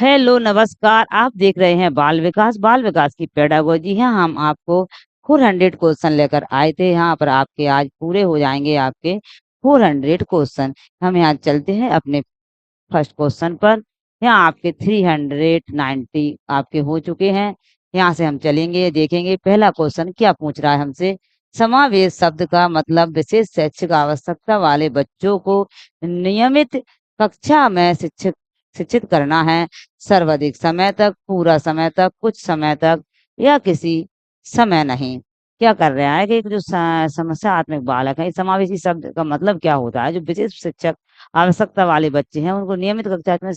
Hello, नमस्कार। आप देख रहे हैं बाल विकास की पेडागोजी है। हम आपको 400 क्वेश्चन लेकर आए थे। यहाँ पर आपके आज पूरे हो जाएँगे आपके 400 क्वेश्चन। हम यहाँ चलते हैं अपने फर्स्ट क्वेश्चन पर। यहाँ आपके 390 आपके हो चुके हैं। यहाँ से हम चलेंगे, देखेंगे पहला क्वेश्चन क्या पूछ रहा है हमसे। समावेश शब्द का मतलब विशेष शैक्षिक आवश्यकता वाले बच्चों को नियमित कक्षा में शिक्षित शिक्षित करना है। सर्वाधिक समय तक, पूरा समय तक, कुछ समय तक या किसी समय नहीं। क्या कर रहा है कि एक जो समस्यात्मक बालक है, इस समावेशी शब्द का मतलब क्या होता है? जो विशेष शिक्षक आवश्यकता वाले बच्चे हैं, उनको नियमित कक्षा में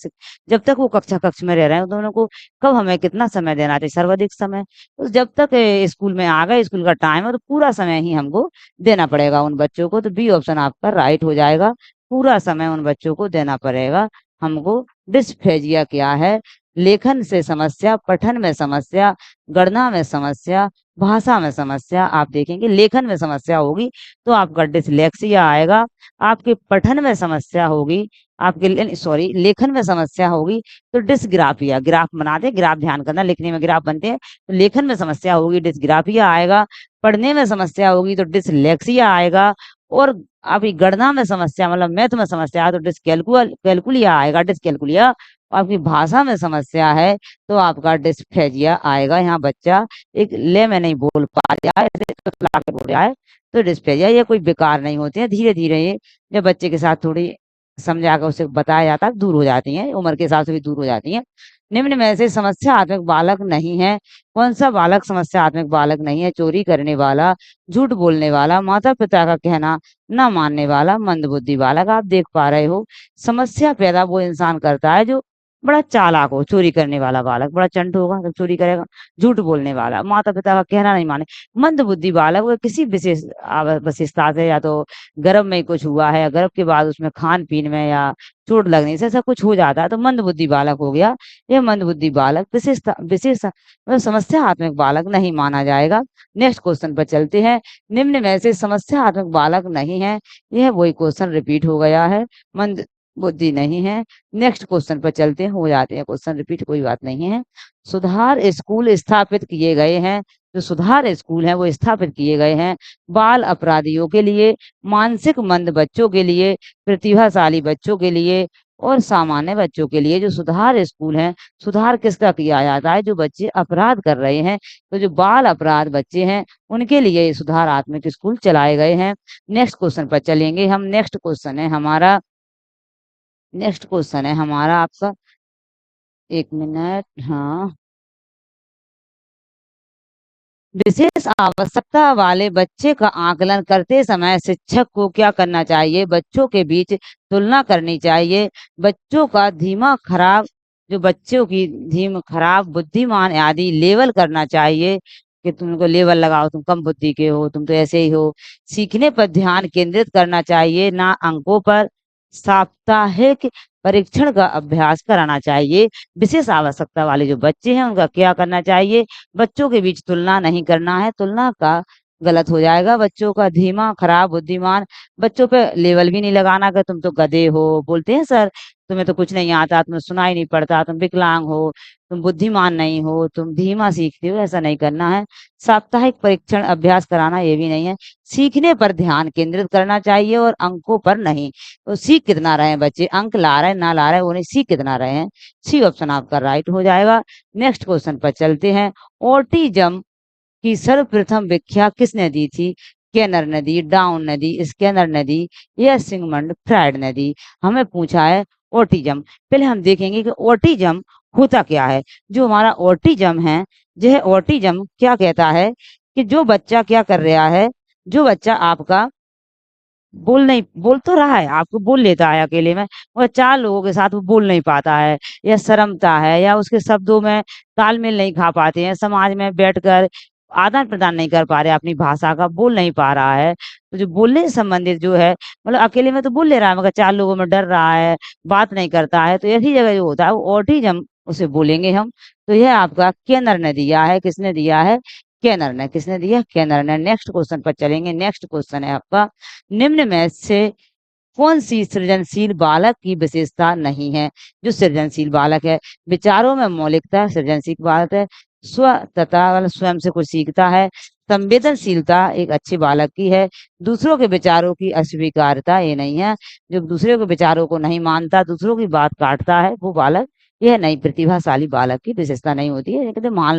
जब तक वो कक्ष में रह रहे हैं, तो उनको कब हमें कितना समय देना चाहिए? सर्वाधिक समय। तो जब तक स्कूल में आ गए, स्कूल का टाइम है, तो पूरा समय ही हमको देना पड़ेगा उन बच्चों को। तो बी ऑप्शन आपका राइट हो जाएगा। पूरा समय उन बच्चों को देना पड़ेगा हमको। डिस्फेजिया क्या है? लेखन से समस्या, पठन में समस्या, गणना में समस्या, भाषा में समस्या। आप देखेंगे लेखन में समस्या होगी तो आपका डिसलेक्सिया आएगा। आपके पठन में समस्या होगी, आपके सॉरी लेखन में समस्या होगी तो डिसग्राफिया। ग्राफ बनाते हैं, ग्राफ ध्यान करना, लिखने में ग्राफ बनते हैं। तो लेखन में समस्या होगी, डिसग्राफिया आएगा। पढ़ने में समस्या होगी तो डिसलेक्सिया आएगा। और अभी गणना में समस्या मतलब मैथ में समस्या है तो कैलकुलिया आएगा, डिसकैलकुलिया। आपकी भाषा में समस्या है तो आपका डिस्फेजिया आएगा। यहाँ बच्चा एक ले में नहीं बोल पा रहा है, ऐसे फुसला के बोल रहा है, तो डिस्फेजिया। ये कोई बेकार नहीं होते हैं, धीरे धीरे ये जब बच्चे के साथ थोड़ी समझा कर उसे बताया जाता है, दूर हो जाती हैं, उम्र के हिसाब से भी दूर हो जाती हैं। निम्न में से समस्यात्मक बालक नहीं है। कौन सा बालक समस्यात्मक बालक नहीं है? चोरी करने वाला, झूठ बोलने वाला, माता पिता का कहना ना मानने वाला, मंदबुद्धि बालक। आप देख पा रहे हो समस्या पैदा वो इंसान करता है जो बड़ा चालाक हो। चोरी करने वाला बालक बड़ा चंट होगा जब चोरी करेगा। झूठ बोलने वाला, माता पिता का कहना नहीं माने। मंदबुद्धि बालक वो किसी विशेष विशेषता से, या तो गर्भ में ही कुछ हुआ है या गर्भ के बाद उसमें खान पीन में या चोट लगने से ऐसा कुछ हो जाता है तो मंदबुद्धि बालक हो गया। ये मंदबुद्धि बालक विशेष मतलब समस्यात्मक बालक नहीं माना जाएगा। नेक्स्ट क्वेश्चन पर चलते हैं। निम्न में से समस्यात्मक बालक नहीं है, यह वही क्वेश्चन रिपीट हो गया है। मंद बुद्धि नहीं है। नेक्स्ट क्वेश्चन पर चलते हैं, हो जाते हैं क्वेश्चन रिपीट, कोई बात नहीं है। सुधार स्कूल स्थापित किए गए हैं। जो सुधार स्कूल हैं वो स्थापित किए गए हैं बाल अपराधियों के लिए, मानसिक मंद बच्चों के लिए, प्रतिभाशाली बच्चों के लिए और सामान्य बच्चों के लिए। जो सुधार स्कूल हैं, सुधार किसका किया जाता है? जो बच्चे अपराध कर रहे हैं, तो जो बाल अपराध बच्चे हैं उनके लिए सुधारात्मक स्कूल चलाए गए हैं। नेक्स्ट क्वेश्चन पर चलेंगे हम। नेक्स्ट क्वेश्चन है हमारा आपका, एक मिनट। हाँ, विशेष आवश्यकता वाले बच्चे का आकलन करते समय शिक्षक को क्या करना चाहिए? बच्चों के बीच तुलना करनी चाहिए। बच्चों का धीमा खराब जो बच्चों की धीम खराब, बुद्धिमान आदि लेवल करना चाहिए कि तुमको लेवल लगाओ, तुम कम बुद्धि के हो, तुम तो ऐसे ही हो। सीखने पर ध्यान केंद्रित करना चाहिए, ना अंकों पर। साप्ताहिक परीक्षण का अभ्यास कराना चाहिए। विशेष आवश्यकता वाले जो बच्चे हैं उनका क्या करना चाहिए? बच्चों के बीच तुलना नहीं करना है, तुलना का गलत हो जाएगा। बच्चों का धीमा, खराब, बुद्धिमान, बच्चों पे लेवल भी नहीं लगाना कि तुम तो गधे हो। बोलते हैं सर तुम्हें तो कुछ नहीं आता, तुम्हें सुनाई नहीं पड़ता, तुम विकलांग हो, तुम बुद्धिमान नहीं हो, तुम धीमा सीखते हो, ऐसा नहीं करना है। साप्ताहिक परीक्षण अभ्यास कराना ये भी नहीं है। सीखने पर ध्यान केंद्रित करना चाहिए और अंकों पर नहीं। तो सीख कितना रहे हैं बच्चे, अंक ला रहे हैं ना ला रहे हैं वो नहीं, सीख कितना रहे हैं। सी ऑप्शन आपका राइट हो जाएगा। नेक्स्ट क्वेश्चन पर चलते हैं। ऑटिज्म की सर्वप्रथम व्याख्या किसने दी थी? केनर ने दी, डाउन ने दी, स्कैनर ने दी या सिगमंड फ्राइड ने दी? हमें पूछा है ऑटिज्म। पहले हम देखेंगे कि ऑटिज्म होता क्या है। जो हमारा ऑटिज्म है, यह ऑटिज्म क्या कहता है कि जो बच्चा क्या कर रहा है, जो बच्चा आपका बोल तो रहा है, आपको बोल लेता है अकेले में, और 4 लोगों के साथ वो बोल नहीं पाता है, या शर्मता है, या उसके शब्दों में तालमेल नहीं खा पाते हैं, समाज में बैठकर आदान-प्रदान नहीं कर पा रहे, अपनी भाषा का बोल नहीं पा रहा है। तो जो बोलने से संबंधित जो है, मतलब अकेले में तो बोल ले रहा है मगर 4 लोगों में डर रहा है, बात नहीं करता है, तो ऐसी जगह जो होता है वो ऑटिज्म उसे बोलेंगे हम। तो यह आपका केनर ने दिया है। किसने दिया है? केनर ने। किसने दिया? केनर ने। नेक्स्ट क्वेश्चन पर चलेंगे। नेक्स्ट क्वेश्चन है आपका, निम्न में से कौन सी सृजनशील बालक की विशेषता नहीं है? जो सृजनशील बालक है, विचारों में मौलिकता सृजनशील बालक है, स्वतः मतलब स्वयं से कुछ सीखता है, संवेदनशीलता एक अच्छे बालक की है, दूसरों के विचारों की अस्वीकारता ये नहीं है, जो दूसरे के विचारों को नहीं मानता, दूसरों की बात काटता है, वो बालक यह नहीं प्रतिभाशाली बालक की विशेषता नहीं होती है। ये कहते हैं महान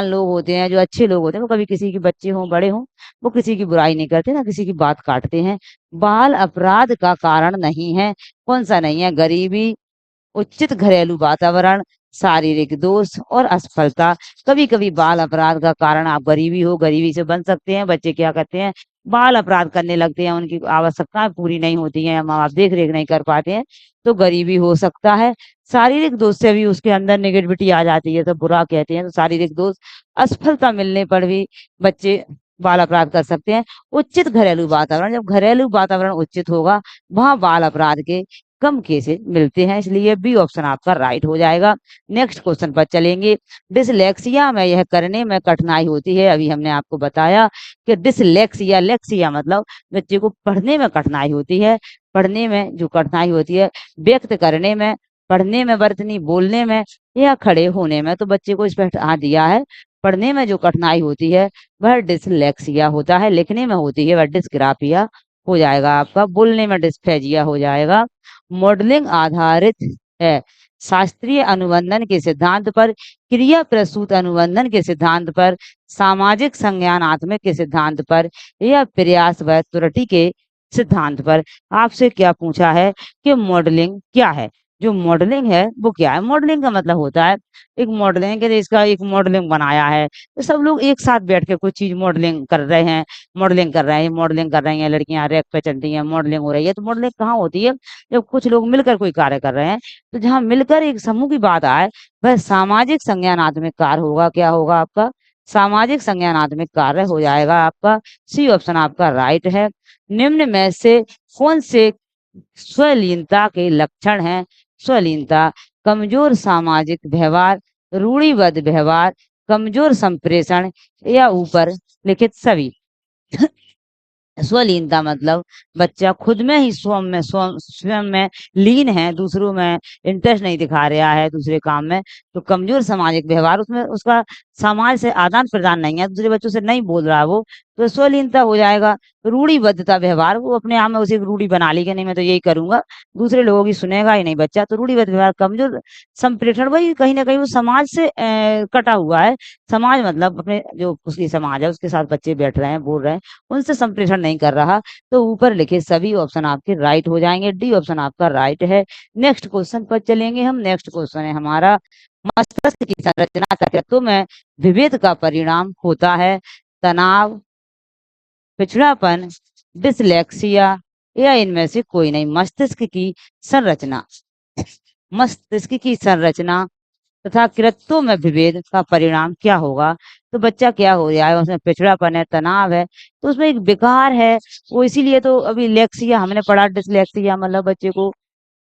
लोग होते हैं, जो अच्छे लोग होते हैं, वो कभी किसी के बच्चे हों, बड़े हों, वो किसी की बुराई नहीं करते, ना किसी की बात काटते हैं। बाल अपराध का कारण नहीं है, कौन-सा नहीं है? गरीबी, उचित घरेलू वातावरण, शारीरिक दोष और असफलता। कभी-कभी बाल अपराध का कारण आप गरीबी हो, गरीबी से बन सकते हैं। बच्चे क्या करते हैं, बाल अपराध करने लगते हैं, उनकी आवश्यकताएँ पूरी नहीं होती हैं, माँ-बाप देख-रेख नहीं कर पाते हैं, तो गरीबी हो सकता है। शारीरिक दोष से भी उसके अंदर नेगेटिविटी आ जाती है, तो बुरा कहते हैं, तो शारीरिक दोष, असफलता मिलने पर भी बच्चे बाल अपराध कर सकते हैं। उचित घरेलू वातावरण, जब घरेलू वातावरण उचित होगा, वहाँ बाल अपराध के कम केसेस मिलते हैं, इसलिए बी ऑप्शन आपका राइट हो जाएगा। नेक्स्ट क्वेश्चन पर चलेंगे। डिसलेक्सिया में यह करने में कठिनाई होती है। अभी हमने आपको बताया कि डिसलेक्सिया, लेक्सिया मतलब बच्चे को पढ़ने में कठिनाई होती है। पढ़ने में जो कठिनाई होती है, व्यक्त करने में, पढ़ने में, वर्तनी बोलने में या खड़े होने में। तो बच्चे को इस पर हाँ दिया है। पढ़ने में जो कठिनाई होती है, वह डिसलेक्सिया होता है। लिखने में होती है वह डिस्ग्राफिया हो जाएगा आपका। बोलने में डिस्फेजिया हो जाएगा। मॉडलिंग आधारित है। शास्त्रीय अनुबंधन के सिद्धांत पर, क्रिया प्रसूत अनुबंधन के सिद्धांत पर, सामाजिक संज्ञानात्मक के सिद्धांत पर या प्रयास व त्रुटि के सिद्धांत पर। आपसे क्या पूछा है कि मॉडलिंग क्या है? जो मॉडलिंग है वो क्या है? मॉडलिंग का मतलब होता है एक मॉडलिंग के इसका एक मॉडलिंग बनाया है, तो सब लोग एक साथ बैठ के कुछ चीज मॉडलिंग कर रहे हैं, मॉडलिंग कर रही हैं, लड़कियां रैक पे चलती हैं, मॉडलिंग हो रही है। तो मॉडलिंग कहाँ होती है? जब कुछ लोग मिलकर कोई कार्य कर रहे हैं, तो जहाँ मिलकर एक समूह की बात आए, वह सामाजिक संज्ञानात्मक कार्य होगा। क्या होगा आपका? सामाजिक संज्ञानात्मक कार्य हो जाएगा आपका। सी ऑप्शन आपका राइट है। निम्न में से कौन से स्वलीनता के लक्षण हैं? स्वलीनता, कमजोर सामाजिक व्यवहार, रूढ़िबद्ध व्यवहार, कमजोर संप्रेषण या ऊपर लिखित सभी। स्वलीनता मतलब बच्चा खुद में ही स्वयं में लीन है, दूसरों में इंटरेस्ट नहीं दिखा रहा है दूसरे काम में। तो कमजोर सामाजिक व्यवहार, उसमें उसका समाज से आदान प्रदान नहीं है, दूसरे बच्चों से नहीं बोल रहा है वो, तो स्वलीनता हो जाएगा। रूढ़िबद्धता व्यवहार, वो अपने आप में उसे एक रूढ़ी बना ली कि नहीं मैं तो यही करूंगा, दूसरे लोगों की सुनेगा ही नहीं बच्चा, तो रूढ़िबद्ध व्यवहार। कमजोर संप्रेषण, वही कहीं ना कहीं वो समाज से कटा हुआ है। समाज मतलब अपने जो उसकी समाज है उसके साथ बच्चे बैठ रहे हैं, बोल रहे हैं, उनसे संप्रेषण नहीं कर रहा। तो ऊपर लिखे सभी ऑप्शन आपके राइट हो जाएंगे। डी ऑप्शन आपका राइट है। नेक्स्ट क्वेश्चन पर चलेंगे हम। नेक्स्ट क्वेश्चन है हमारा, मस्तिष्क की संरचना तत्वों में विभेद का परिणाम होता है तनाव, पिछड़ापन, डिसलेक्सिया या इनमें से कोई नहीं। मस्तिष्क की संरचना तथा कृत्यों में विभेद का परिणाम क्या होगा? तो बच्चा क्या हो रहा है, उसमें पिछड़ापन है, तनाव है, तो उसमें एक विकार है। वो इसीलिए तो अभी लेक्सिया हमने पढ़ा, डिसलेक्सिया मतलब बच्चे को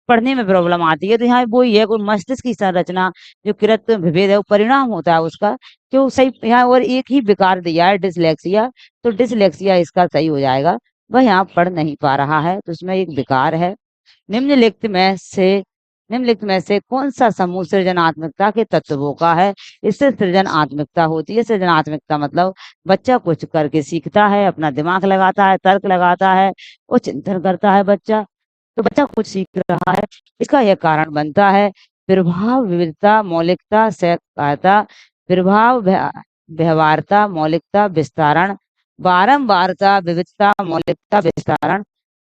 पढ़ने में प्रॉब्लम आती है। तो यहाँ वो ही है, कोई मस्तिष्क की संरचना जो कृत्य विभेद है वो परिणाम होता है उसका, क्यों सही यहाँ और एक ही विकार दिया है डिसलेक्सिया, तो डिसलेक्सिया इसका सही हो जाएगा। वह यहाँ पढ़ नहीं पा रहा है, तो उसमें एक विकार है। निम्नलिखित में से निम्नलिखित में से कौन सा समूह सृजनात्मकता के तत्वों का है? इससे सृजनात्मकता होती है। सृजनात्मकता मतलब बच्चा कुछ करके सीखता है, अपना दिमाग लगाता है, तर्क लगाता है और चिंतन करता है बच्चा, तो बच्चा कुछ सीख रहा है, इसका यह कारण बनता है। प्रभाव, विविधता, मौलिकता, सहायता, प्रभाव, व्यवहारता, मौलिकता, विस्तारण, बारंबारता, विविधता, मौलिकता, विस्तारण।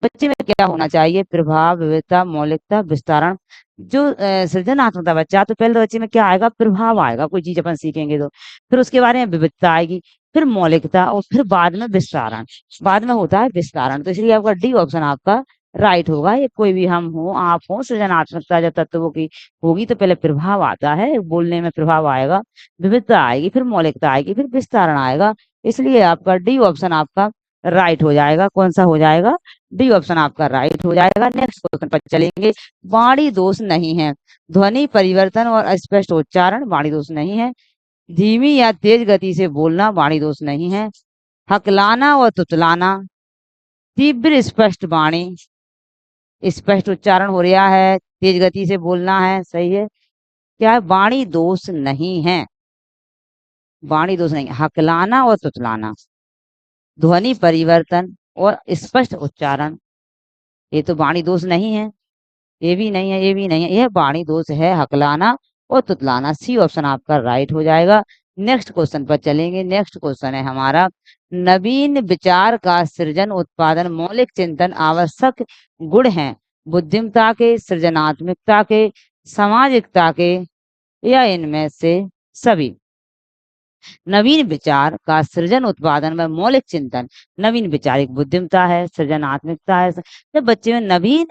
बच्चे में क्या होना चाहिए? प्रभाव, विविधता, मौलिकता, विस्तारण। जो सृजनात्मकता बच्चा, तो पहले तो बच्चे में क्या आएगा? प्रभाव आएगा, कोई चीज अपन सीखेंगे तो, फिर उसके बारे में विविधता आएगी, फिर मौलिकता और फिर बाद में विस्तारण। बाद में होता है विस्तारण, तो इसलिए आपका डी ऑप्शन आपका राइट होगा। ये कोई भी हम हो, आप हो, सृजनात्मकता जब तत्वों की होगी तो पहले प्रभाव आता है, बोलने में प्रभाव आएगा, विविधता आएगी, फिर मौलिकता आएगी, फिर विस्तारण आएगा। इसलिए आपका डी ऑप्शन आपका राइट हो जाएगा। कौन सा हो जाएगा? डी ऑप्शन आपका राइट हो जाएगा। नेक्स्ट क्वेश्चन पर चलेंगे। वाणी दोष नहीं है। ध्वनि परिवर्तन और अस्पष्ट उच्चारण वाणी दोष नहीं है। धीमी या तेज गति से बोलना वाणी दोष नहीं है। हकलाना और तुतलाना, तीव्र स्पष्ट वाणी, स्पष्ट उच्चारण हो रहा है, तेज गति से बोलना है, सही है। क्या है? वाणी दोष नहीं है, वाणी दोष नहीं, हकलाना और तुतलाना, ध्वनि परिवर्तन और स्पष्ट उच्चारण, ये तो वाणी दोष नहीं है। ये भी नहीं है, ये भी नहीं है, यह वाणी दोष है, हकलाना और तुतलाना। सी ऑप्शन आपका राइट हो जाएगा। नेक्स्ट क्वेश्चन पर चलेंगे। नेक्स्ट क्वेश्चन है हमारा, नवीन विचार का सृजन उत्पादन मौलिक चिंतन आवश्यक गुण हैं, बुद्धिमत्ता के, सृजनात्मकता के, सामाजिकता के, या इनमें से सभी। नवीन विचार का सृजन उत्पादन में मौलिक चिंतन, नवीन विचार एक बुद्धिमत्ता है, सृजनात्मकता है। जब बच्चे में नवीन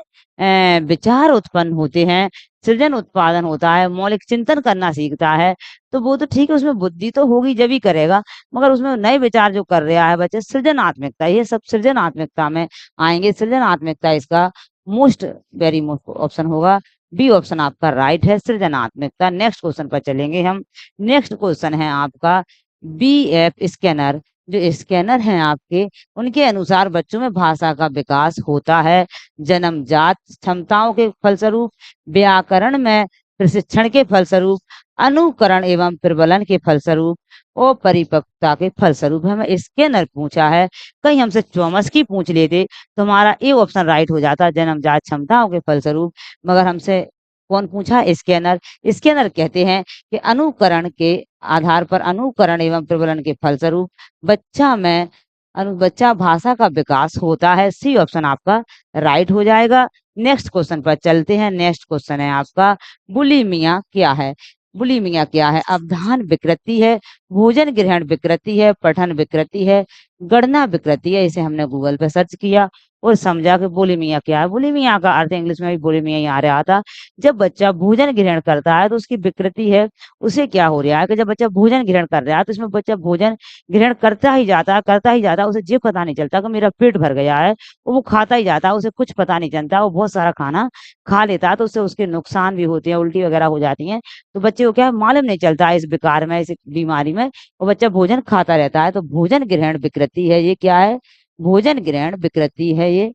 विचार उत्पन्न होते हैं, सृजन उत्पादन होता है, मौलिक चिंतन करना सीखता है, तो वो तो ठीक है, उसमें बुद्धि तो होगी जब ही करेगा, मगर उसमें नए विचार जो कर रहा है बच्चे, सृजनात्मकता, ये सब सृजनात्मकता में आएंगे। सृजनात्मकता इसका मोस्ट वेरी मोस्ट ऑप्शन होगा। बी ऑप्शन आपका राइट है, सृजनात्मकता। नेक्स्ट क्वेश्चन पर चलेंगे हम। नेक्स्ट क्वेश्चन है आपका, बीएफ स्कैनर, जो स्कैनर हैं आपके, उनके अनुसार बच्चों में भाषा का विकास होता है जन्मजात क्षमताओं के फलस्वरूप, व्याकरण में प्रशिक्षण के फलस्वरूप, अनुकरण एवं प्रबलन के फलस्वरूप और परिपक्वता के फलस्वरूप। हमें स्कैनर पूछा है, कहीं हमसे चौमस्की पूछ लेते तो हमारा ए ऑप्शन राइट हो जाता, जन्मजात क्षमताओं के फलस्वरूप, मगर हमसे कौन पूछा? स्कैनर। स्कैनर कहते हैं कि अनुकरण के आधार पर, अनुकरण एवं प्रबलन के फलस्वरूप बच्चा भाषा का विकास होता है। सी ऑप्शन आपका राइट हो जाएगा। नेक्स्ट क्वेश्चन पर चलते हैं। नेक्स्ट क्वेश्चन है आपका, बुलिमिया क्या है? बुलिमिया क्या है? अवधान विकृति है, भोजन ग्रहण विकृति है, पठन विकृति है, गणना विकृति है। इसे हमने गूगल पे सर्च किया और समझा कि बुलिमिया क्या है। बुलिमिया का अर्थ इंग्लिश में भी बुलिमिया ही आ रहा था। जब बच्चा भोजन ग्रहण करता है तो उसकी विकृति है, उसे क्या हो रहा है कि जब बच्चा भोजन ग्रहण कर रहा है तो इसमें बच्चा भोजन ग्रहण करता ही जाता है, करता ही जाता है, उसे ये पता नहीं चलता कि मेरा पेट भर गया है, वो खाता ही जाता है, उसे कुछ पता नहीं चलता, वो बहुत सारा खाना खा लेता है, तो उससे उसके नुकसान भी होते हैं, उल्टी वगैरह हो जाती है, तो बच्चे को क्या है, मालूम नहीं चलता है इस विकार में, इस बीमारी में, वो बच्चा भोजन खाता रहता है। तो भोजन ग्रहण विकृति है, ये क्या है? भोजन ग्रहण विकृति है ये।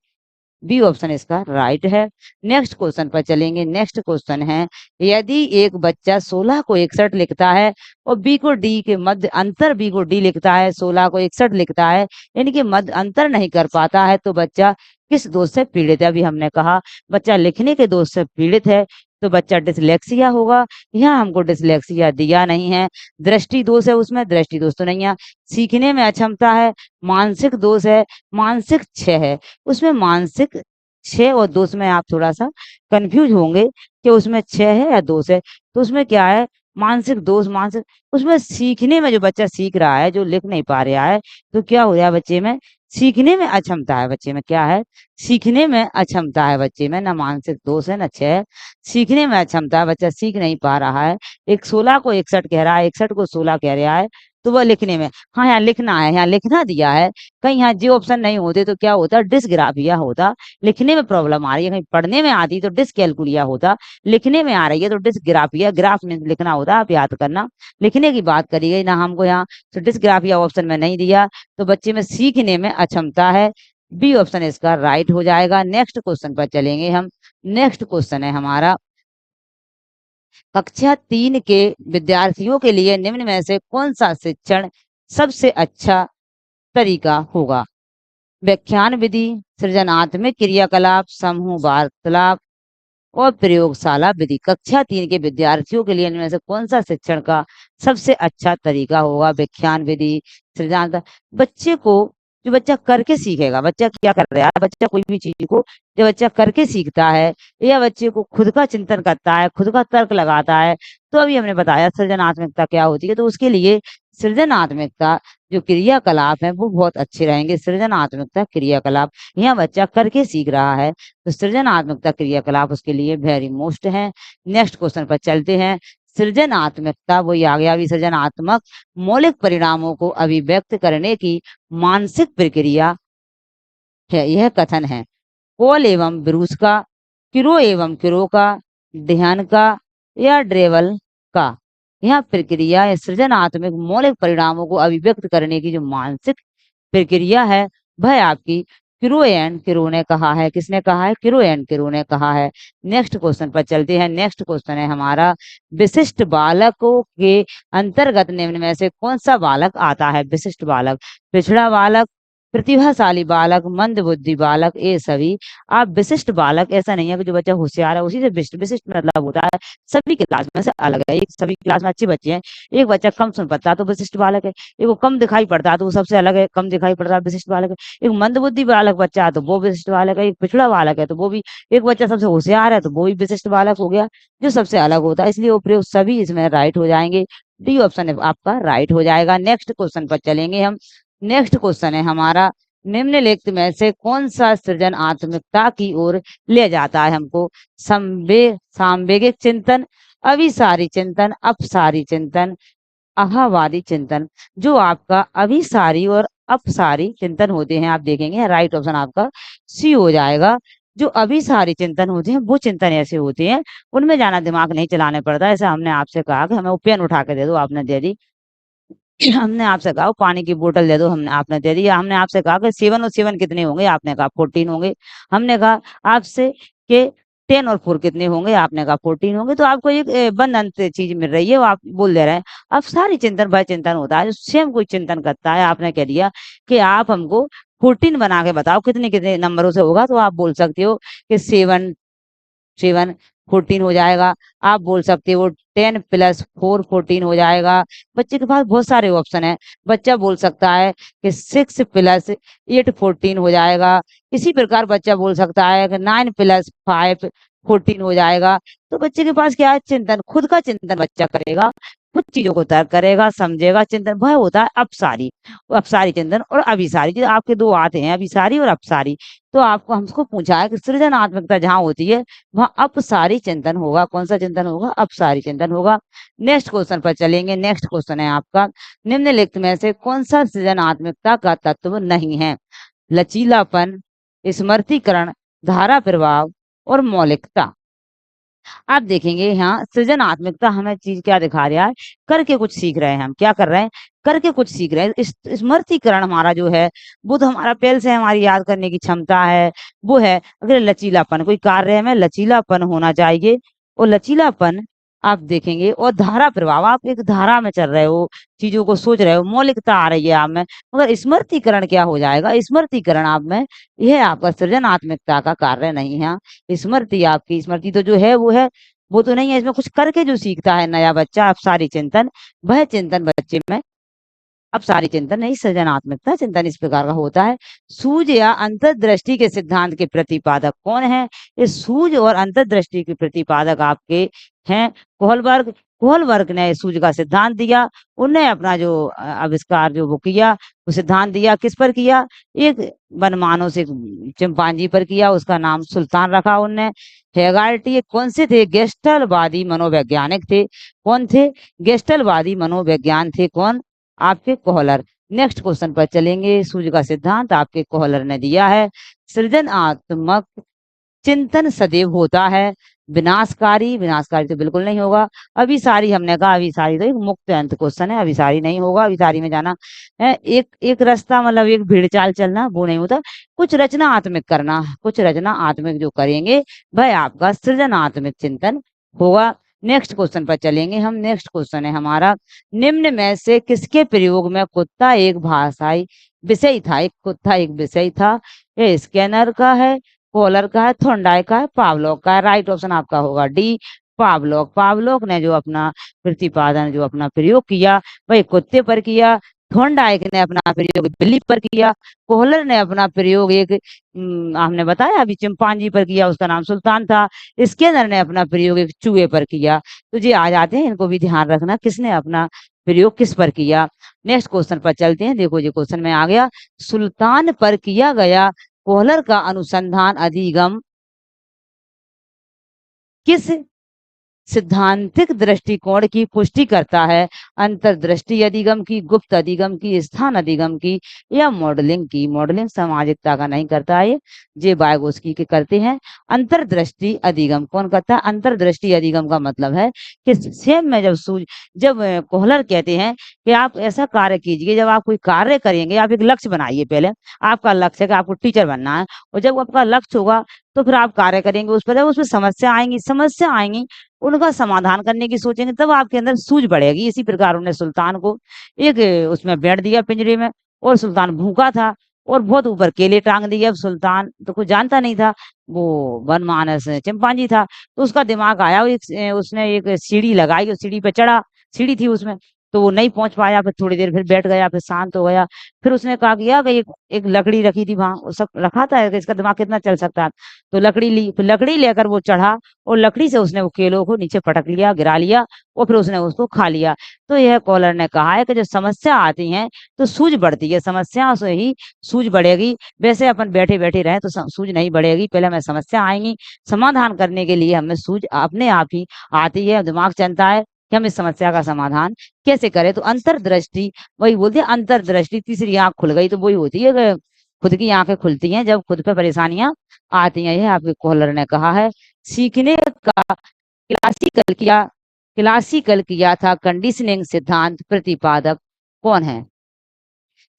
बी ऑप्शन इसका राइट है। नेक्स्ट क्वेश्चन पर चलेंगे। नेक्स्ट क्वेश्चन है, यदि एक बच्चा 16 को 61 लिखता है और बी को डी के मध्य अंतर, बी को डी लिखता है, 16 को 61 लिखता है, इनके मध्य अंतर नहीं कर पाता है, तो बच्चा किस दोष से पीड़ित है? अभी हमने कहा बच्चा लिखने के दोष से पीड़ित है, तो बच्चा डिसलेक्सिया होगा। यहाँ हमको डिसलेक्सिया दिया नहीं है। दृष्टि दोष है, उसमें दृष्टि दोष तो नहीं है। सीखने में अक्षमता है, मानसिक दोष है, मानसिक क्षय है, उसमें मानसिक क्षय और दोष में आप थोड़ा सा कंफ्यूज होंगे कि उसमें क्षय है या दोष है, तो उसमें क्या है? मानसिक दोष, मानसिक, उसमें सीखने में जो बच्चा सीख रहा है, जो लिख नहीं पा रहा है, तो क्या हो रहा है बच्चे में? सीखने में अक्षमता है बच्चे में, क्या है? सीखने में अक्षमता है बच्चे में, ना मानसिक दोष है ना क्षय है, सीखने में अक्षमता है, बच्चा सीख नहीं पा रहा है। एक 16 को 61 कह रहा है, 61 को 16 कह रहा है, तो वह लिखने में, हाँ यहाँ लिखना है, यहाँ लिखना दिया है, कहीं यहाँ जो ऑप्शन नहीं होते तो क्या होता? डिसग्राफिया होता। लिखने में प्रॉब्लम आ रही है, कहीं पढ़ने में आती तो डिसकैलकुलिया होता, लिखने में आ रही है तो डिसग्राफिया, ग्राफ में लिखना होता, आप याद करना, लिखने की बात करी गई ना हमको यहाँ, तो डिसग्राफिया ऑप्शन में नहीं दिया, तो बच्चे में सीखने में अक्षमता है। बी ऑप्शन इसका राइट हो जाएगा। नेक्स्ट क्वेश्चन पर चलेंगे हम। नेक्स्ट क्वेश्चन है हमारा, कक्षा 3 के विद्यार्थियों के लिए निम्न में से कौन सा शिक्षण सबसे अच्छा तरीका होगा? व्याख्यान विधि, सृजनात्मक क्रियाकलाप, समूह वार्तालाप और प्रयोगशाला विधि। कक्षा 3 के विद्यार्थियों के लिए इनमें से कौन सा शिक्षण का सबसे अच्छा तरीका होगा? व्याख्यान विधि, सृजनात्मक, बच्चे को, जो बच्चा करके सीखेगा, बच्चा क्या कर रहा है, बच्चा कोई भी चीज को जब बच्चा करके सीखता है, या बच्चे को खुद का चिंतन करता है, खुद का तर्क लगाता है, तो अभी हमने बताया सृजनात्मकता क्या होती है, तो उसके लिए सृजनात्मकता जो क्रियाकलाप है वो बहुत अच्छे रहेंगे। सृजनात्मकता क्रियाकलाप, यहाँ बच्चा करके सीख रहा है, तो सृजनात्मकता क्रियाकलाप उसके लिए वेरी मोस्ट है। नेक्स्ट क्वेश्चन पर चलते हैं। सृजनात्मकता वही आ गया, अभी सृजनात्मक मौलिक परिणामों को अभिव्यक्त करने की मानसिक प्रक्रिया है, यह कथन है। कोल एवं ब्रूस का, किरो एवं किरो का, ध्यान का या ड्रेवल का। यह प्रक्रिया है सृजनात्मक मौलिक परिणामों को अभिव्यक्त करने की जो मानसिक प्रक्रिया है, वह आपकी क्रो एंड क्रो ने कहा है। किसने कहा है? क्रो एंड क्रो ने कहा है। नेक्स्ट क्वेश्चन पर चलते हैं। नेक्स्ट क्वेश्चन है हमारा, विशिष्ट बालकों के अंतर्गत निम्न में से कौन सा बालक आता है? विशिष्ट बालक, पिछड़ा बालक, प्रतिभाशाली बालक, मंद बुद्धि बालक, ये सभी। आप विशिष्ट बालक ऐसा नहीं है कि जो बच्चा होशियार है उसी से विशिष्ट, विशिष्ट मतलब होता है सभी क्लास में से अलग है। एक सभी क्लास में अच्छे बच्चे हैं, एक बच्चा कम सुन पाता है तो विशिष्ट बालक है, एक वो कम दिखाई पड़ता है तो वो सबसे अलग है, कम दिखाई पड़ता है विशिष्ट बालक है, एक मंदबुद्धि बालक बच्चा है तो वो विशिष्ट बालक है, एक पिछड़ा बालक है तो वो भी, एक बच्चा सबसे होशियार है तो वो भी विशिष्ट बालक हो गया जो सबसे अलग होता है। इसलिए वो प्रयोग सभी इसमें राइट हो जाएंगे। डी ऑप्शन आपका राइट हो जाएगा। नेक्स्ट क्वेश्चन पर चलेंगे हम। नेक्स्ट क्वेश्चन है हमारा, निम्नलिखित में से कौन सा सृजन आत्मिकता की ओर ले जाता है हमको? सांवेगिक चिंतन, अभिसारी चिंतन, अपसारी चिंतन, अहावादी चिंतन। जो आपका अभिसारी और अपसारी चिंतन होते हैं, आप देखेंगे राइट ऑप्शन आपका सी हो जाएगा। जो अभिसारी चिंतन होते हैं वो चिंतन ऐसे होते हैं उनमें ज्यादा दिमाग नहीं चलाने पड़ता। ऐसा हमने आपसे कहा कि हमें वो पेन उठा के दे दो, आपने दे दी। हमने आपसे कहा पानी की बोतल दे दो, हमने आपने दे दी। हमने आपसे कहा कि 7 और 7 कितने होंगे? आपने कहा 14 होंगे। हमने कहा आपसे कि 10 और 4 कितने होंगे? आपने कहा 14 होंगे। तो आपको एक बंधन चीज मिल रही है, वो आप बोल दे रहे हैं। अब सारी चिंतन वह चिंतन होता है जो सेम कोई चिंतन करता है। आपने कह दिया कि आप हमको 14 बना के बताओ कितने कितने नंबरों से होगा, तो आप बोल सकते हो कि 7 7 14 हो जाएगा। आप बोल सकते हो 10 + 4 14 हो जाएगा। बच्चे के पास बहुत सारे ऑप्शन है। बच्चा बोल सकता है कि 6 + 8 14 हो जाएगा। इसी प्रकार बच्चा बोल सकता है कि 9 + 5 14 हो जाएगा। तो बच्चे के पास क्या है? चिंतन, खुद का चिंतन बच्चा करेगा, कुछ चीजों को तर्क करेगा, समझेगा। चिंतन वह होता है अपसारी। अपसारी चिंतन और अभिसारी, जो आपके दो आते हैं अभिसारी और अपसारी। तो आपको हमको पूछा है कि सृजनात्मकता जहाँ होती है वहाँ अपसारी चिंतन होगा। कौन सा चिंतन होगा? अपसारी चिंतन होगा। नेक्स्ट क्वेश्चन पर चलेंगे। नेक्स्ट क्वेश्चन है आपका, निम्नलिखित में से कौन सा सृजनात्मकता का तत्व नहीं है? लचीलापन, स्मृतिकरण, धारा प्रवाह और मौलिकता। आप देखेंगे यहाँ सृजनात्मकता हमें चीज क्या दिखा रहा है? करके कुछ सीख रहे हैं हम। क्या कर रहे हैं? करके कुछ सीख रहे हैं। स्मृतिकरण हमारा जो है वो तो हमारा पहले से हमारी याद करने की क्षमता है, वो है। अगर लचीलापन, कोई कार्य में लचीलापन होना चाहिए, और लचीलापन आप देखेंगे, और धारा प्रभाव, आप एक धारा में चल रहे हो, चीजों को सोच रहे हो, मौलिकता आ रही है आप में। मगर स्मृतिकरण क्या हो जाएगा? स्मृतिकरण आप में, यह आपका सृजनात्मकता का कार्य नहीं है। स्मृति, आपकी स्मृति तो जो है वो तो नहीं है। इसमें कुछ करके जो सीखता है नया बच्चा, अब सारी चिंतन, वह चिंतन बच्चे में अब सारी चिंतन नहीं, सृजनात्मकता चिंतन इस प्रकार का होता है। सूझ या अंतर्दृष्टि के सिद्धांत के प्रतिपादक कौन है? ये सूझ और अंतर्दृष्टि के प्रतिपादक आपके हैं कोहलबर्ग। कोहलबर्ग ने सूझ का सिद्धांत दिया। उन्हें अपना जो आविष्कार जो वो किया, वो सिद्धांत दिया, किस पर किया? एक वनमानव से चिंपांजी पर किया, उसका नाम सुल्तान रखा उनने। हेगार्टी कौन से थे? गेस्टलवादी मनोवैज्ञानिक थे। कौन थे? गेस्टलवादी मनोविज्ञान थे। कौन? आपके कोहलर। नेक्स्ट क्वेश्चन पर चलेंगे। सूझ का सिद्धांत आपके कोहलर ने दिया है। सृजनात्मक चिंतन सदैव होता है विनाशकारी। विनाशकारी तो बिल्कुल नहीं होगा। अभिसारी हमने कहा, अभिसारी तो एक मुक्त अंत क्वेश्चन है, अभिसारी नहीं होगा। अभिसारी में जाना है एक एक रास्ता, मतलब एक भीड़ चाल चलना, वो नहीं होता। कुछ रचना आत्मिक करना, कुछ रचना आत्मिक जो करेंगे वह आपका सृजनात्मक चिंतन होगा। नेक्स्ट क्वेश्चन पर चलेंगे हम। नेक्स्ट क्वेश्चन है हमारा, निम्न में से किसके प्रयोग में कुत्ता एक भाषाई विषय था? एक कुत्ता एक विषय था। ये स्कैनर का है, कॉलर का है, थोंडाई का है, पावलोक का है। राइट ऑप्शन आपका होगा डी, पावलोक। पावलोक ने जो अपना प्रतिपादन, जो अपना प्रयोग किया वही कुत्ते पर किया। थोंडाइक ने अपना प्रयोग बिल्ली पर किया। कोहलर ने अपना प्रयोग एक हमने बताया अभी चिंपांजी पर किया, उसका नाम सुल्तान था। स्किनर ने अपना प्रयोग एक चूहे पर किया। तो ये आ जाते हैं, इनको भी ध्यान रखना किसने अपना प्रयोग किस पर किया। नेक्स्ट क्वेश्चन पर चलते हैं। देखो ये क्वेश्चन में आ गया, सुल्तान पर किया गया कोहलर का अनुसंधान अधिगम किस सिद्धांतिक दृष्टिकोण की पुष्टि करता है, अंतर्दृष्टि अधिगम की, गुप्त अधिगम की, स्थान अधिगम की या मॉडलिंग की। मॉडलिंग सामाजिकता का नहीं करता है, ये वाइगोत्स्की के करते हैं। अंतर्दृष्टि अधिगम कौन करता है? अंतर्दृष्टि अधिगम का मतलब है कि सेम में जब कोहलर कहते हैं कि आप ऐसा कार्य कीजिए, जब आप कोई कार्य करेंगे, आप एक लक्ष्य बनाइए। पहले आपका लक्ष्य है कि आपको टीचर बनना है, और जब आपका लक्ष्य होगा तो फिर आप कार्य करेंगे उस पर। जब उसमें समस्या आएंगी, उनका समाधान करने की सोचेंगे, तब आपके अंदर सूझ बढ़ेगी। इसी प्रकार उन्होंने सुल्तान को एक उसमें बैठ दिया पिंजरे में, और सुल्तान भूखा था और बहुत ऊपर केले टांग दिए। अब सुल्तान तो कुछ जानता नहीं था, वो वनमानस चिंपांजी था। तो उसका दिमाग आया, उसने एक सीढ़ी लगाई और सीढ़ी पे चढ़ा। सीढ़ी थी उसमें, तो वो नहीं पहुंच पाया। फिर थोड़ी देर फिर बैठ गया, फिर शांत हो गया। फिर उसने कहा कि यार, एक एक लकड़ी रखी थी वहां, वो सब रखा था कि इसका दिमाग कितना चल सकता है। तो लकड़ी ली, फिर लकड़ी लेकर वो चढ़ा, और लकड़ी से उसने वो केलों को नीचे पटक लिया, गिरा लिया, और फिर उसने उसको खा लिया। तो यह कॉलर ने कहा है कि जब समस्या आती है तो सूझ बढ़ती है, समस्या से ही सूझ बढ़ेगी। वैसे अपन बैठे बैठे रहे तो सूझ नहीं बढ़ेगी, पहले हमें समस्या आएंगी, समाधान करने के लिए हमें सूझ अपने आप ही आती है, दिमाग चलता है कि हम इस समस्या का समाधान कैसे करें। तो अंतर्दृष्टि, वही बोलते हैं अंतर्दृष्टि, तीसरी आंख खुल गई, तो वही होती है कि खुद की आंखें खुलती हैं जब खुद पे परेशानियां आती हैं। यह आपके कॉलर ने कहा है। सीखने का क्लासिकल किया क्लासिकल किया था कंडीशनिंग सिद्धांत प्रतिपादक कौन है?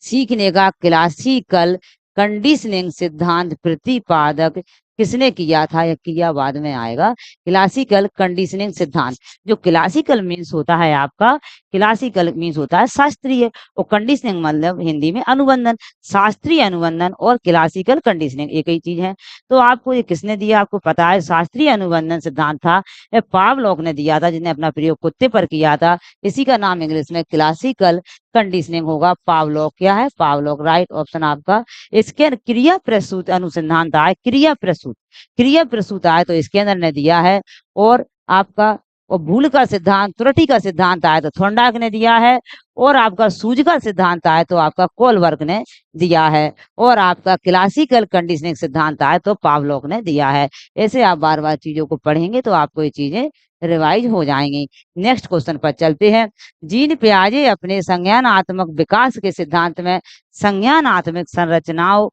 सीखने का क्लासिकल कंडीशनिंग सिद्धांत प्रतिपादक किसने किया था? या किया बाद में आएगा। क्लासिकल कंडीशनिंग सिद्धांत, जो क्लासिकल मीन्स होता है आपका, क्लासिकल मीन्स होता है शास्त्रीय, और कंडीशनिंग मतलब हिंदी में अनुबंधन। शास्त्रीय अनुबंधन और क्लासिकल कंडीशनिंग एक ही चीज है। तो आपको ये किसने दिया? आपको पता है, शास्त्रीय अनुबंधन सिद्धांत था, यह पावलोव ने दिया था, जिसने अपना प्रयोग कुत्ते पर किया था। इसी का नाम इंग्लिश में क्लासिकल कंडीशनिंग होगा। पावलोव क्या है? पावलोव, राइट ऑप्शन आपका। इसके क्रिया प्रसूत अनुसंधान था, क्रिया प्रसूत आए तो इसके अंदर ने दिया है। और आपका और भूल का सिद्धांत, त्रुटि का सिद्धांत आए तो थोंडाक ने दिया है। और आपका सूझ का सिद्धांत आए तो आपका कोलबर्ग ने दिया है। और आपका क्लासिकल कंडीशनिंग सिद्धांत आए तो पावलोव ने दिया है। ऐसे आप बार बार चीजों को पढ़ेंगे तो आपको ये चीजें रिवाइज हो जाएंगी। नेक्स्ट क्वेश्चन पर चलते हैं। जीन पियाजे अपने संज्ञानात्मक विकास के सिद्धांत में संज्ञानात्मक संरचनाओं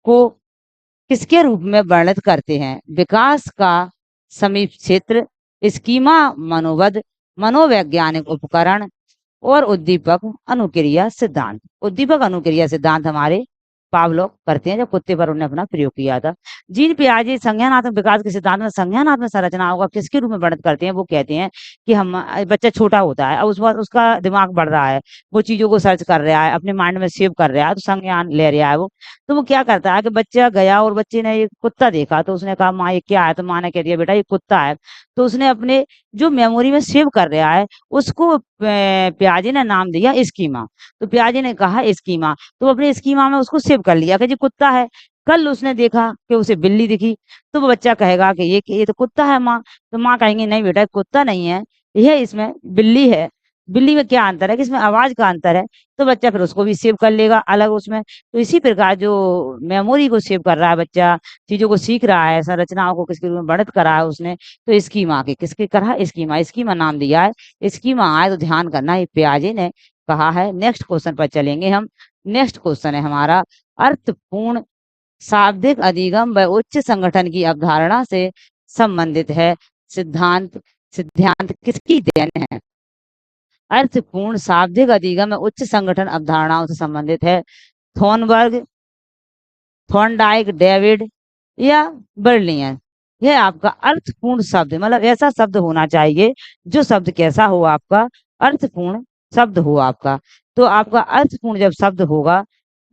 को किसके रूप में वर्णित करते हैं? विकास का समीप क्षेत्र, स्कीमा मनोबद्ध, मनोवैज्ञानिक उपकरण, और उद्दीपक अनुक्रिया सिद्धांत। उद्दीपक अनुक्रिया सिद्धांत हमारे पावलोव करते हैं, जब कुत्ते पर उन्होंने अपना प्रयोग किया था। जीन पियाजे संज्ञानात्मक विकास के सिद्धांत में संज्ञानात्मक संरचनाओं का किसके रूप में वर्णित करते हैं? वो कहते हैं कि हम बच्चा छोटा होता है, अब उस वक्त उसका दिमाग बढ़ रहा है, वो चीजों को सर्च कर रहा है, अपने माइंड में सेव कर रहा है, तो संज्ञान ले रहा है वो। तो वो क्या करता है कि बच्चा गया और बच्चे ने एक कुत्ता देखा, तो उसने कहा माँ ये क्या है? तो माँ ने कह दिया बेटा ये कुत्ता है। तो उसने अपने जो मेमोरी में सेव कर रहा है उसको पियाजे ने नाम दिया स्कीमा। तो पियाजे ने कहा स्कीमा, तो अपने स्कीमा में उसको सेव कर लिया कि ये कुत्ता है। कल उसने देखा कि उसे बिल्ली दिखी, तो वो बच्चा कहेगा कि ये तो कुत्ता है माँ। तो माँ कहेंगे नहीं बेटा कुत्ता नहीं है, यह इसमें बिल्ली है। बिल्ली में क्या अंतर है कि इसमें आवाज का अंतर है। तो बच्चा फिर उसको भी सेव कर लेगा अलग उसमें। तो इसी प्रकार जो मेमोरी को सेव कर रहा है बच्चा, चीजों को सीख रहा है, संरचनाओं को किसके रूप में वर्णित करा है उसने, तो स्कीमा के किसके करा? स्कीमा नाम दिया है। स्कीमा आए तो ध्यान करना, ये पियाजे ने कहा है। नेक्स्ट क्वेश्चन पर चलेंगे हम। नेक्स्ट क्वेश्चन है हमारा, अर्थपूर्ण शाब्दिक अधिगम व उच्च संगठन की अवधारणा से संबंधित है। सिद्धांत सिद्धांत किसकी देन है? अर्थपूर्ण शाब्दिक अधिगम व उच्च संगठन अवधारणाओं से संबंधित है। थॉर्नबर्ग, थॉर्नडाइक, डेविड या बर्लियर। यह आपका अर्थपूर्ण शब्द, मतलब ऐसा शब्द होना चाहिए जो शब्द कैसा हो आपका? अर्थपूर्ण शब्द हो आपका। तो आपका अर्थपूर्ण जब शब्द होगा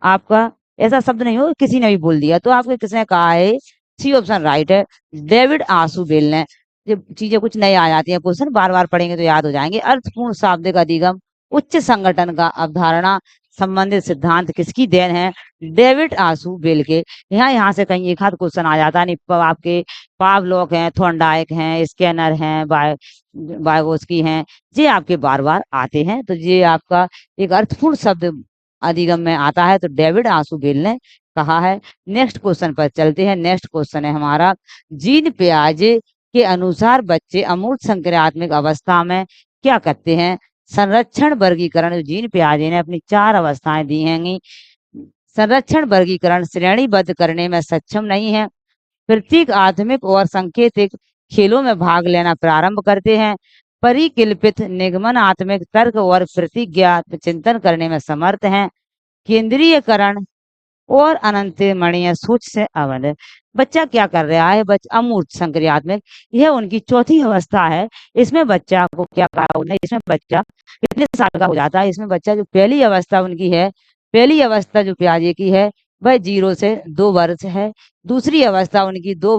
आपका, ऐसा शब्द नहीं हो किसी ने भी बोल दिया। तो आपको किसने कहा है? सी ऑप्शन राइट है, डेविड आशुबेल ने। जब चीजें कुछ नई आ जाती हैं, क्वेश्चन बार बार पढ़ेंगे तो याद हो जाएंगे। अर्थपूर्ण शाब्दिक अधिगम, उच्च संगठन का अवधारणा संबंधित सिद्धांत किसकी देन है? डेविड आशुबेल के। यहाँ से कहीं एक हाथ क्वेश्चन आ जाता नहीं। आपके पावलोव हैं, थॉर्नडाइक हैं, स्कैनर हैं, वाइगोत्स्की हैं, ये आपके बार बार आते हैं। तो ये आपका एक अर्थपूर्ण शब्द अधिगम में आता है, तो डेविड आशुबेल ने कहा है। नेक्स्ट क्वेश्चन पर चलते हैं। नेक्स्ट क्वेश्चन है हमारा, जीन पियाजे के अनुसार बच्चे अमूर्त संक्रियात्मक अवस्था में क्या करते हैं? संरक्षण वर्गीकरण, जीन पियाजे ने अपनी 4 अवस्थाएँ दी हैंगी। संरक्षण वर्गीकरण श्रेणीबद्ध करने में सक्षम नहीं है। प्रतीक आत्मिक और सांकेतिक खेलों में भाग लेना प्रारंभ करते हैं। परिकल्पित निगमनात्मक तर्क और प्रतिज्ञात चिंतन करने में समर्थ हैं। केंद्रीयकरण और अनंतमणीय सोच से अवध। बच्चा क्या कर रहा है? अमूर्त संक्रियात्मक, यह उनकी चौथी अवस्था है। इसमें बच्चा को क्या कहा उन्होंने? इसमें बच्चा कितने साल का हो जाता है? इसमें बच्चा जो पहली अवस्था उनकी है, पहली अवस्था जो पियाजे की है वह 0 से 2 वर्ष है। दूसरी अवस्था उनकी 2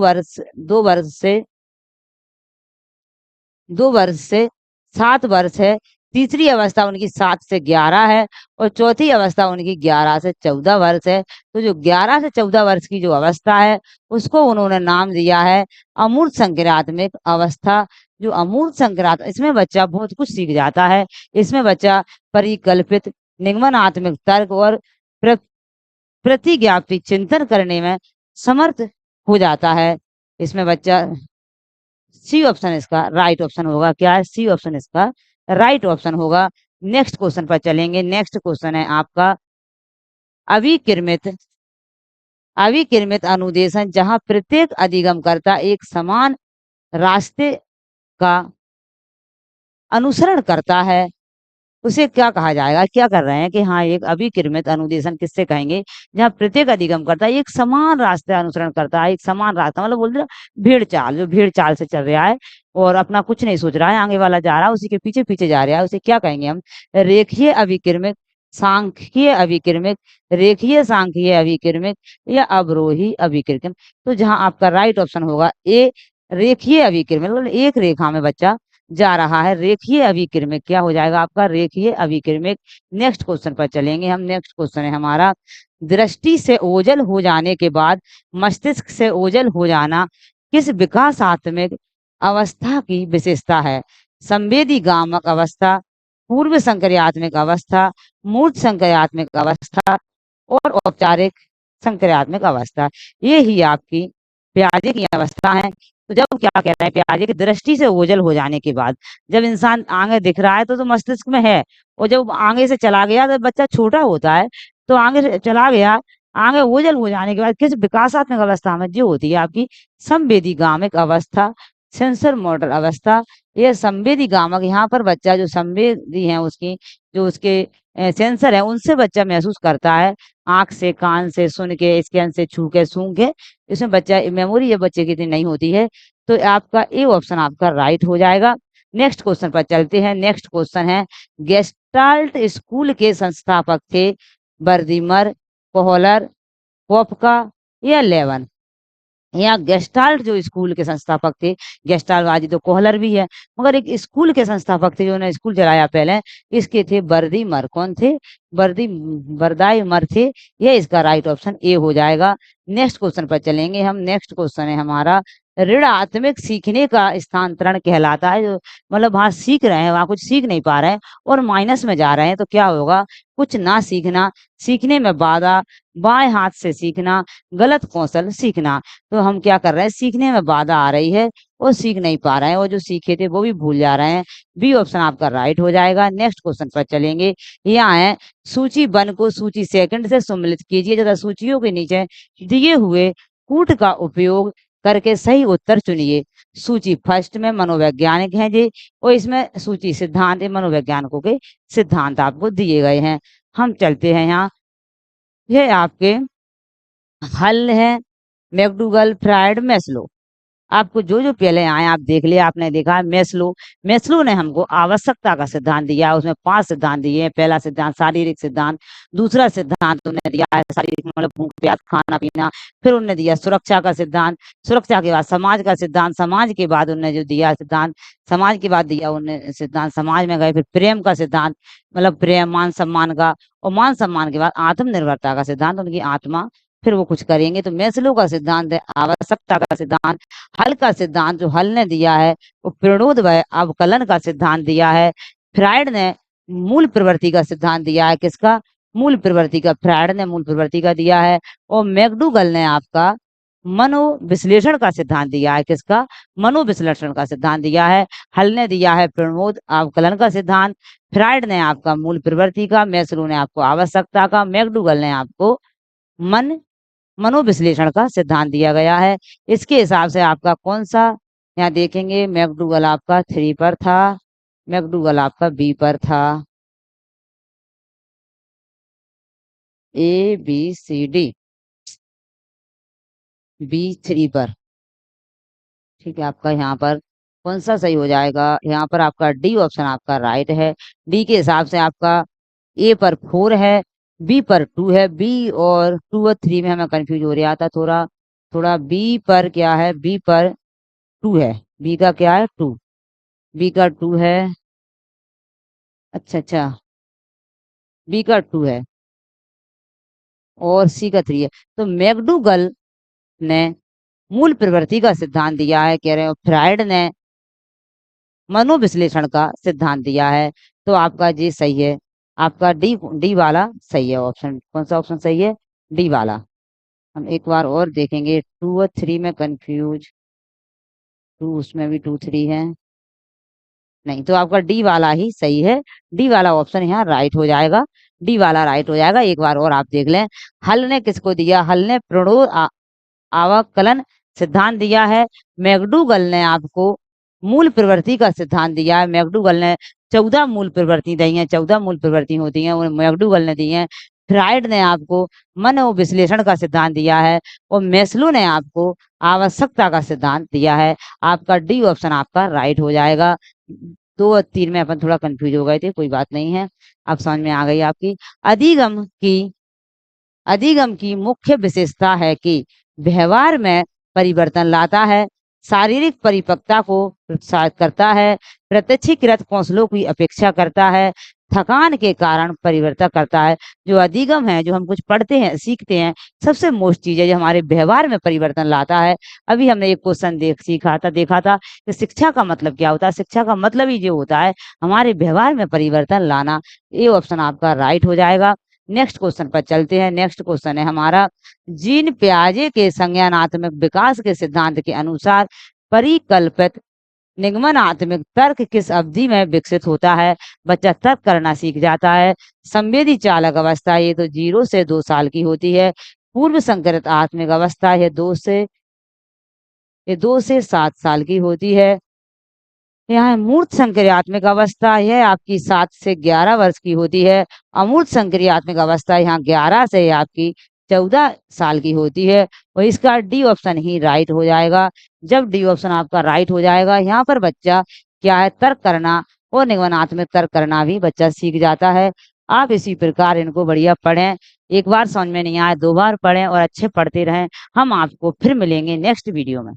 वर्ष से 7 वर्ष है। तीसरी अवस्था उनकी 7 से 11 है और चौथी अवस्था उनकी 11 से 14 वर्ष है। तो जो 11 से 14 वर्ष की जो अवस्था है उसको उन्होंने नाम दिया है अमूर्त संक्रियात्मक अवस्था। जो अमूर्त संक्रियात्मक, इसमें बच्चा बहुत कुछ सीख जाता है। इसमें बच्चा परिकल्पित निगमनात्मक तर्क और प्रतिज्ञापित चिंतन करने में समर्थ हो जाता है। इसमें बच्चा सी ऑप्शन इसका राइट ऑप्शन होगा। क्या है? सी ऑप्शन इसका राइट ऑप्शन होगा। नेक्स्ट क्वेश्चन पर चलेंगे। नेक्स्ट क्वेश्चन है आपका अविक्रमित अविक्रमित अनुदेशन, जहां प्रत्येक अधिगमकर्ता एक समान रास्ते का अनुसरण करता है, उसे क्या कहा जाएगा? क्या कर रहे हैं कि हाँ, एक अविक्रमित अनुदेशन किससे कहेंगे? जहाँ प्रत्येक अधिगमकर्ता एक समान रास्ते अनुसरण करता है। एक समान रास्ता मतलब बोल रहे भेड़ चाल, जो भेड़ चाल से चल रहा है और अपना कुछ नहीं सोच रहा है, आगे वाला जा रहा है उसी के पीछे पीछे जा रहा है, उसे क्या कहेंगे हम? रेखीय अविक्रमिक, सांख्यिकीय अविक्रमिक, रेखीय सांख्यिकीय अविक्रमिक या अवरोही अविक्रमिक। तो जहाँ आपका राइट ऑप्शन होगा ए, रेखीय अविक्रमिक, मतलब एक रेखा में बच्चा जा रहा है। रेखीय अविक्रमिक क्या हो जाएगा आपका? रेखीय अविक्रमिक। नेक्स्ट क्वेश्चन पर चलेंगे हम। नेक्स्ट क्वेश्चन है हमारा दृष्टि से ओझल हो जाने के बाद मस्तिष्क से ओझल हो जाना किस विकासात्मक अवस्था की विशेषता है? संवेदी गामक अवस्था, पूर्व संक्रियात्मक अवस्था, मूर्त संक्रियात्मक अवस्था और औपचारिक संक्रियात्मक अवस्था। ये ही आपकी प्याजे की अवस्था है। तो जब क्या कहते हैं प्याजे की दृष्टि से ओझल हो जाने के बाद, जब इंसान आगे दिख रहा है तो मस्तिष्क में है, और जब आगे से चला गया तो बच्चा छोटा होता है तो आगे से चला गया, आगे ओझल हो जाने के बाद किस विकासात्मक अवस्था में? जो होती है आपकी संवेदी गामिक अवस्था, सेंसर मोटर अवस्था। यह संवेदी गामक, यहाँ पर बच्चा जो संवेदी है उसकी जो उसके सेंसर है उनसे बच्चा महसूस करता है, आंख से, कान से, सुन के, स्कैन से, छू के, सूंघ के। इसमें बच्चा मेमोरी ये बच्चे की इतनी नहीं होती है। तो आपका ए ऑप्शन आपका राइट हो जाएगा। नेक्स्ट क्वेश्चन पर चलते हैं। नेक्स्ट क्वेश्चन है गेस्टाल्ट स्कूल के संस्थापक थे बर्दीमर, कोहलर, कोपका या लेवन? यहाँ गेस्टाल्ट जो स्कूल के संस्थापक थे, गेस्टाल्टवादी तो कोहलर भी है, मगर एक स्कूल के संस्थापक थे जिन्होंने स्कूल चलाया पहले, इसके थे बर्दीमर। कौन थे? बर्दाइमर थे। यह इसका राइट ऑप्शन ए हो जाएगा। नेक्स्ट क्वेश्चन पर चलेंगे हम। नेक्स्ट क्वेश्चन है हमारा ऋणात्मक सीखने का स्थानांतरण कहलाता है। जो मतलब वहां सीख रहे हैं, वहां कुछ सीख नहीं पा रहे हैं और माइनस में जा रहे हैं, तो क्या होगा? कुछ ना सीखना, सीखने में बाधा, बाएं हाथ से सीखना, गलत कौशल सीखना। तो हम क्या कर रहे हैं? सीखने में बाधा आ रही है और सीख नहीं पा रहे हैं, और जो सीखे थे वो भी भूल जा रहे हैं। बी ऑप्शन आपका राइट हो जाएगा। नेक्स्ट क्वेश्चन पर चलेंगे। यहाँ है सूची 1 को सूची सेकंड से सम्मिलित कीजिए तथा सूचियों के नीचे दिए हुए कूट का उपयोग करके सही उत्तर चुनिए। सूची फर्स्ट में मनोवैज्ञानिक है जी, और इसमें सूची सिद्धांत मनोवैज्ञानिकों के सिद्धांत आपको दिए गए हैं। हम चलते हैं यहाँ। ये आपके हल है मैकडूगल, फ्रायड, मैस्लो। आपको जो जो पहले आए आप देख लिया, आपने देखा मैस्लो। मैस्लो ने हमको आवश्यकता का सिद्धांत दिया, उसमें 5 सिद्धांत दिए हैं। पहला सिद्धांत शारीरिक सिद्धांत, दूसरा सिद्धांत उन्होंने दिया है शारीरिक मतलब भूख प्यास खाना पीना, फिर उन्होंने दिया सुरक्षा का सिद्धांत, सुरक्षा के बाद समाज का सिद्धांत, समाज के बाद उन्होंने जो दिया सिद्धांत, समाज के बाद दिया उन्होंने सिद्धांत, समाज में गए फिर प्रेम का सिद्धांत, मतलब प्रेम मान सम्मान का, और मान सम्मान के बाद आत्मनिर्भरता का सिद्धांत, उनकी आत्मा फिर वो कुछ करेंगे। तो मैस्लो का सिद्धांत है आवश्यकता का सिद्धांत। हल का सिद्धांत जो हल ने दिया है वो प्रणोदय अवकलन का सिद्धांत दिया है। फ्रायड ने मूल प्रवृत्ति का सिद्धांत दिया है। किसका? मूल प्रवृत्ति का। फ्रायड ने मूल प्रवृत्ति का दिया है। और मैकडूगल ने आपका मनोविश्लेषण का सिद्धांत दिया है। किसका? मनोविश्लेषण का सिद्धांत दिया है। हल ने दिया है प्रमोद अवकलन का सिद्धांत, फ्राइड ने आपका मूल प्रवृत्ति का, मैस्लो ने आपको आवश्यकता का, मैकडूगल ने आपको मन मनोविश्लेषण का सिद्धांत दिया गया है। इसके हिसाब से आपका कौन सा यहाँ देखेंगे, मैकडूगल आपका 3 पर था, मैकडूगल आपका बी पर था। A B C D, B 3 पर। ठीक है, आपका यहाँ पर कौन सा सही हो जाएगा? यहाँ पर आपका डी ऑप्शन आपका राइट है। डी के हिसाब से आपका ए पर 4 है, बी पर 2 है। बी और 2 और 3 में हमें कंफ्यूज हो रहा था थोड़ा थोड़ा। बी पर क्या है? बी पर 2 है। बी का क्या है? 2। बी का 2 है। अच्छा अच्छा, बी का 2 है और सी का 3 है। तो मैकडूगल ने मूल प्रवृत्ति का सिद्धांत दिया है, कह रहे हो। फ्राइड ने मनोविश्लेषण का सिद्धांत दिया है। तो आपका जी सही है, आपका डी डी वाला सही है ऑप्शन। कौन सा ऑप्शन सही है? डी वाला। हम एक बार और देखेंगे, 2 और 3 में कंफ्यूज, 2 उसमें भी 2 3 है नहीं, तो आपका डी वाला ही सही है। डी वाला ऑप्शन यहाँ राइट हो जाएगा, डी वाला राइट हो जाएगा। एक बार और आप देख लें, हल ने किसको दिया? हल ने प्रणोद आवाकलन सिद्धांत दिया है। मैकडूगल ने आपको मूल प्रवृत्ति का सिद्धांत दिया है। मैकडूगल ने 14 मूल प्रवृत्ति दी हैं, 14 मूल प्रवृत्ति होती हैं, वो मैकडूगल ने दी हैं। फ्राइड ने आपको मनोविश्लेषण का सिद्धांत दिया है और मैस्लो ने आपको आवश्यकता का सिद्धांत दिया है। आपका डी ऑप्शन आपका राइट हो जाएगा। 2 और 3 में अपन थोड़ा कंफ्यूज हो गए थे, कोई बात नहीं है, अब समझ में आ गई आपकी। अधिगम की मुख्य विशेषता है कि व्यवहार में परिवर्तन लाता है, शारीरिक परिपक्वता को प्रोत्साहित करता है, प्रत्यक्षीकृत कौशलों की अपेक्षा करता है, थकान के कारण परिवर्तन करता है। जो अधिगम है, जो हम कुछ पढ़ते हैं, सीखते हैं, सबसे मोस्ट चीज है जो हमारे व्यवहार में परिवर्तन लाता है। अभी हमने एक क्वेश्चन देखा था कि शिक्षा का मतलब क्या होता है। शिक्षा का मतलब ही जो होता है हमारे व्यवहार में परिवर्तन लाना। ये ऑप्शन आपका राइट हो जाएगा। नेक्स्ट क्वेश्चन पर चलते हैं। नेक्स्ट क्वेश्चन है हमारा, जीन पियाजे के संज्ञानात्मक विकास के सिद्धांत के अनुसार परिकल्पित निगमनात्मक तर्क किस अवधि में विकसित होता है? बच्चा तर्क करना सीख जाता है। संवेदी चालक अवस्था, ये तो 0 से 2 साल की होती है। पूर्व संकरित आत्मिक अवस्था, ये 2 से 7 साल की होती है। यहाँ मूर्त संक्रियात्मक अवस्था यह आपकी 7 से 11 वर्ष की होती है। अमूर्त संक्रियात्मक अवस्था यहाँ 11 से आपकी 14 साल की होती है और इसका डी ऑप्शन ही राइट हो जाएगा। जब डी ऑप्शन आपका राइट हो जाएगा, यहाँ पर बच्चा क्या है, तर्क करना और निगमनात्मक तर्क करना भी बच्चा सीख जाता है। आप इसी प्रकार इनको बढ़िया पढ़ें। एक बार समझ में नहीं आए 2 बार पढ़ें और अच्छे पढ़ते रहें। हम आपको फिर मिलेंगे नेक्स्ट वीडियो में।